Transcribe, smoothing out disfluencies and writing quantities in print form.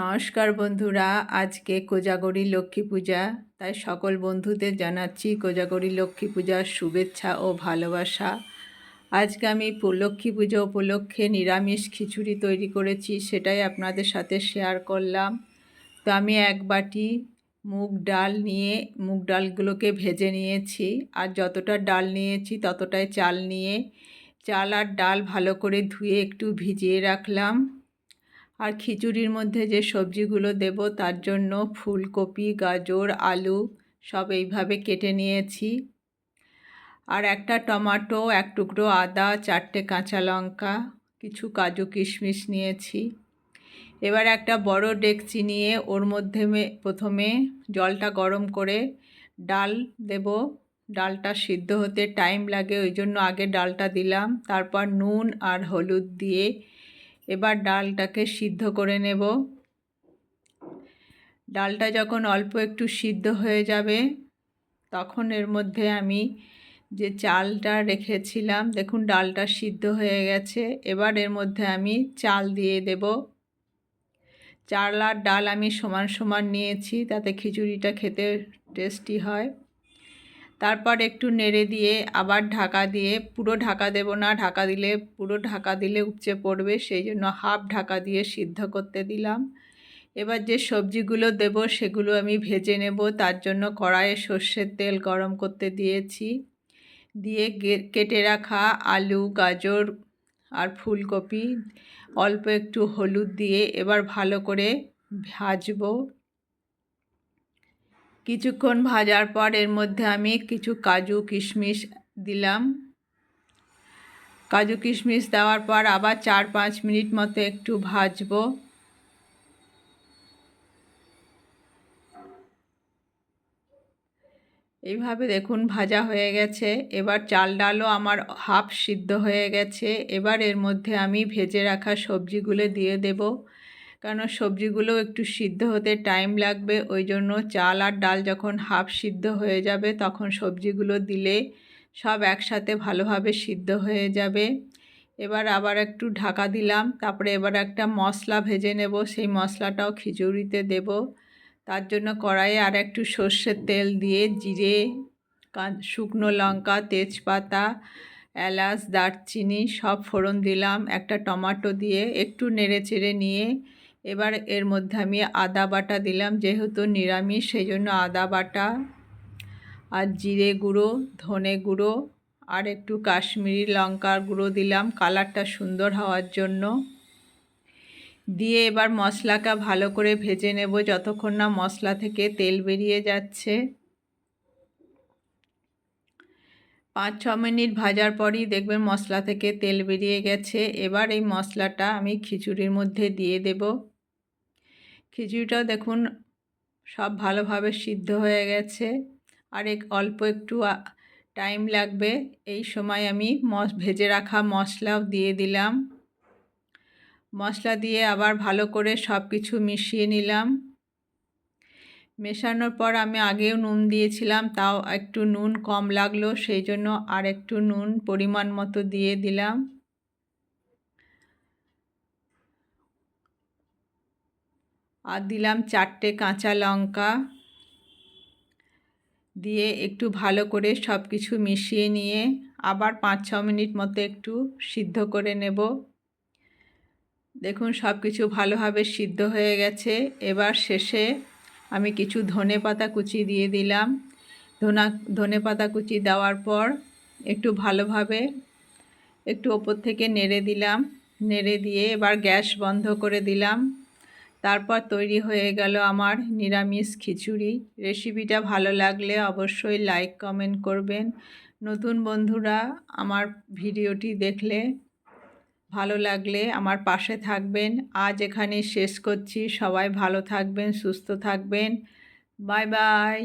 নমস্কার বন্ধুরা, আজকে কোজাগরী লক্ষ্মী পূজা, তাই সকল বন্ধুদের জানাচ্ছি কোজাগরী লক্ষ্মী পূজার শুভেচ্ছা ও ভালোবাসা। আজকে আমি লক্ষ্মী পুজো উপলক্ষে নিরামিষ খিচুড়ি তৈরি করেছি, সেটাই আপনাদের সাথে শেয়ার করলাম। তো আমি এক বাটি মুগ ডাল নিয়ে মুগ ডালগুলোকে ভেজে নিয়েছি, আর যতটা ডাল নিয়েছি ততটাই চাল নিয়ে চাল আর ডাল ভালো করে ধুয়ে একটু ভিজিয়ে রাখলাম। আর খিচুড়ির মধ্যে যে সবজিগুলো দেব তার জন্য ফুলকপি, গাজর, আলু সব এইভাবে কেটে নিয়েছি। আর একটা টমেটো, এক টুকরো আদা, 4টে কাঁচা লঙ্কা, কিছু কাজু কিশমিশ নিয়েছি। এবার একটা বড় ডেকচি নিয়ে ওর মধ্যে প্রথমে জলটা গরম করে ডাল দেব। ডালটা সিদ্ধ হতে টাইম লাগে, ওই জন্য আগে ডালটা দিলাম। তারপর নুন আর হলুদ দিয়ে এবার ডালটাকে সিদ্ধ করে নেব। ডালটা যখন অল্প একটু সিদ্ধ হয়ে যাবে তখন এর মধ্যে আমি যে চালটা রেখেছিলাম, দেখুন ডালটা সিদ্ধ হয়ে গেছে। এবার এর মধ্যে আমি চাল দিয়ে দেব। চাল আর ডাল আমি সমান সমান নিয়েছি, তাতে খিচুড়িটা খেতে টেস্টি হয়। তারপর একটু নেড়ে দিয়ে আবার ঢাকা দিয়ে, পুরো ঢাকা দেব না, পুরো ঢাকা দিলে উপচে পড়বে, সেই জন্য হাফ ঢাকা দিয়ে সিদ্ধ করতে দিলাম। এবার যে সবজিগুলো দেব সেগুলো আমি ভেজে নেব। তার জন্য কড়াইয়ে সর্ষের তেল গরম করতে দিয়েছি, দিয়ে কেটে রাখা আলু, গাজর আর ফুলকপি অল্প একটু হলুদ দিয়ে এবার ভালো করে ভাজবো। কিছুক্ষণ ভাজার পর এর মধ্যে আমি কিছু কাজু কিশমিশ দিলাম। কাজু কিশমিশ দেওয়ার পর আবার 4-5 মিনিট মতো একটু ভাজবো। এইভাবে দেখুন ভাজা হয়ে গেছে। এবার চাল ডালও আমার হাফ সিদ্ধ হয়ে গেছে। এবার এর মধ্যে আমি ভেজে রাখা সবজিগুলো দিয়ে দেব, কারণ সবজিগুলো একটু সিদ্ধ হতে টাইম লাগবে। ওই জন্য চাল আর ডাল যখন হাফ সিদ্ধ হয়ে যাবে তখন সবজিগুলো দিলে সব একসাথে ভালোভাবে সিদ্ধ হয়ে যাবে। এবার আবার একটু ঢাকা দিলাম। তারপরে এবার একটা মশলা ভেজে নেব, সেই মশলাটাও খিচুড়িতে দেব। তার জন্য কড়াইয়ে আর একটু সর্ষের তেল দিয়ে জিরে, শুকনো লঙ্কা, তেজপাতা, এলাচ, দারচিনি সব ফোড়ন দিলাম। একটা টমেটো দিয়ে একটু নেড়ে চেড়ে নিয়ে এবার এর মধ্যে আমি আদা বাটা দিলাম, যেহেতু নিরামিষ সেই জন্য আদা বাটা আর জিরে গুঁড়ো, ধনে গুঁড়ো আর একটু কাশ্মীরি লঙ্কার গুঁড়ো দিলাম কালারটা সুন্দর হওয়ার জন্য। দিয়ে এবার মশলাটা ভালো করে ভেজে নেব যতক্ষণ না মশলা থেকে তেল বেরিয়ে যাচ্ছে। 5-6 মিনিট ভাজার পরই দেখবেন মশলা থেকে তেল বেরিয়ে গেছে। এবার এই মশলাটা আমি খিচুড়ির মধ্যে দিয়ে দেব। খিচুড়িটাও দেখুন সব ভালোভাবে সিদ্ধ হয়ে গেছে, আর অল্প একটু টাইম লাগবে। এই সময় আমি ভেজে রাখা মশলাও দিয়ে দিলাম। মশলা দিয়ে আবার ভালো করে সব কিছু মিশিয়ে নিলাম। মেশানোর পর আমি আগেও নুন দিয়েছিলাম, তাও একটু নুন কম লাগলো, সেই জন্য আর একটু নুন পরিমাণ মতো দিয়ে দিলাম। আর দিলাম 4টে কাঁচা লঙ্কা, দিয়ে একটু ভালো করে সব কিছু মিশিয়ে নিয়ে আবার 5-6 মিনিট মতো একটু সিদ্ধ করে নেব। দেখুন সব কিছু ভালোভাবে সিদ্ধ হয়ে গেছে। এবার শেষে আমি কিছু ধনেপাতা কুচি দিয়ে দিলাম। ধনেপাতা কুচি দেওয়ার পর একটু ভালোভাবে একটু ওপর থেকে নেড়ে দিলাম। নেড়ে দিয়ে এবার গ্যাস বন্ধ করে দিলাম। তারপর তৈরি হয়ে গেল আমার নিরামিষ খিচুড়ি। রেসিপিটা ভালো লাগলে অবশ্যই লাইক কমেন্ট করবেন। নতুন বন্ধুরা আমার ভিডিওটি দেখলে ভালো লাগলে আমার পাশে থাকবেন। আজ এখানেই শেষ করছি। সবাই ভালো থাকবেন, সুস্থ থাকবেন। Bye bye.